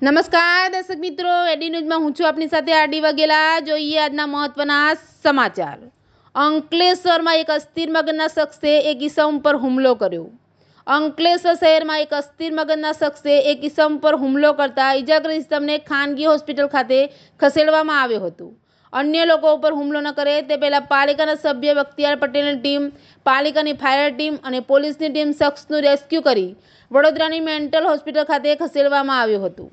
નમસ્કાર દર્શક મિત્રો, એડી ન્યૂઝમાં હું છું આપની સાથે આરડી વાઘેલા। જોઈએ આજના મહત્વના સમાચાર। અંકલેશ્વરમાં એક અસ્થિર મગજના શખ્સે એક ઈસમ પર હુમલો કર્યો। અંકલેશ્વર શહેરમાં એક અસ્થિર મગજના શખ્સે એક ઈસમ પર હુમલો કરતા ઈજાગ્રસ્ત ઈસમને ખાનગી હોસ્પિટલ ખાતે ખસેડવામાં આવ્યો હતો। અન્ય લોકો ઉપર હુમલો ન કરે તે પહેલા પાલિકાના સભ્ય બખ્તિયાર પટેલની ટીમ, પાલિકાની ફાયર ટીમ અને પોલીસની ટીમ શખ્સનું રેસ્ક્યુ કરી વડોદરાની મેન્ટલ હોસ્પિટલ ખાતે ખસેડવામાં આવ્યો હતો।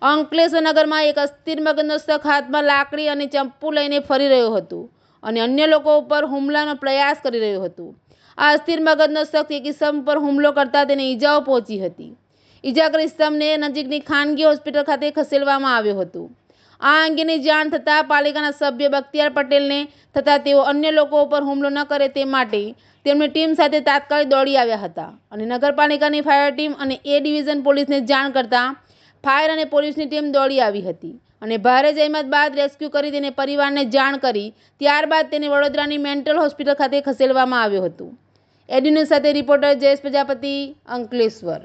અંકલેશ્વર નગરમાં એક અસ્થિર મગજનો શખ્સ હાથમાં લાકડી અને ચંપુ લઈને ફરી રહ્યો હતો અને અન્ય લોકો ઉપર હુમલાનો પ્રયાસ કરી રહ્યો હતો। આ અસ્થિર મગજનો શખ્સ એક ઈસમ પર હુમલો કરતા તેને ઈજાઓ પહોંચી હતી। ઈજાગ્રસ્ત ઈસમને નજીકની ખાનગી હોસ્પિટલ ખાતે ખસેડવામાં આવ્યો હતો। આ અંગેની જાણ થતાં પાલિકાના સભ્ય બખ્તિયાર પટેલને થતાં તેઓ અન્ય લોકો ઉપર હુમલો ન કરે તે માટે તેમની ટીમ સાથે તાત્કાલિક દોડી આવ્યા હતા અને નગરપાલિકાની ફાયર ટીમ અને એ ડિવિઝન પોલીસને જાણ કરતાં ફાયર અને પોલીસની ટીમ દોડી આવી હતી અને ભારે જહેમત બાદ રેસ્ક્યુ કરી તેને પરિવારને જાણ કરી ત્યારબાદ તેને વડોદરાની મેન્ટલ હોસ્પિટલ ખાતે ખસેડવામાં આવ્યો હતો। એડી ન્યૂઝ સાથે રિપોર્ટર જયેશ પ્રજાપતિ, અંકલેશ્વર।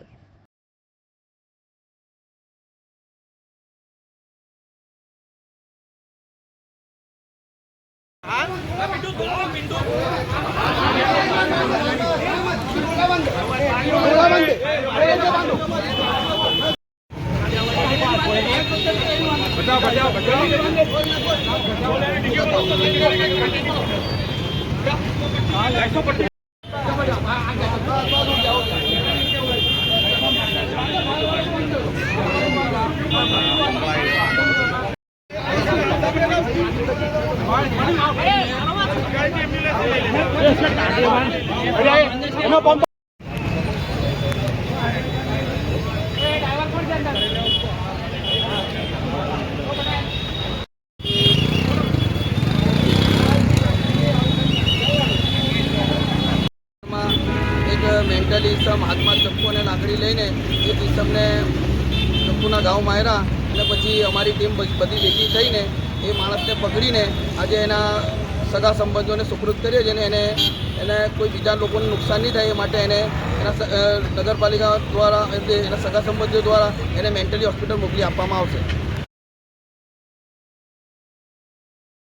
મેન્ટલ ઈસમ હાથમાં ચપ્પુ અને લાકડી લઈને એક ઈસમને ચપ્પુના ઘાવ માર્યા અને પછી અમારી ટીમ બધી ભેગી થઈને એ માણસને પકડીને આજે એના સગા સંબંધોને સુપૃત કરીએ છીએ અને એને કોઈ બીજા લોકોને નુકસાન નહીં થાય એ માટે એને એના નગરપાલિકા દ્વારા એના સગા સંબંધીઓ દ્વારા એને મેન્ટલી હોસ્પિટલ મોકલી આપવામાં આવશે।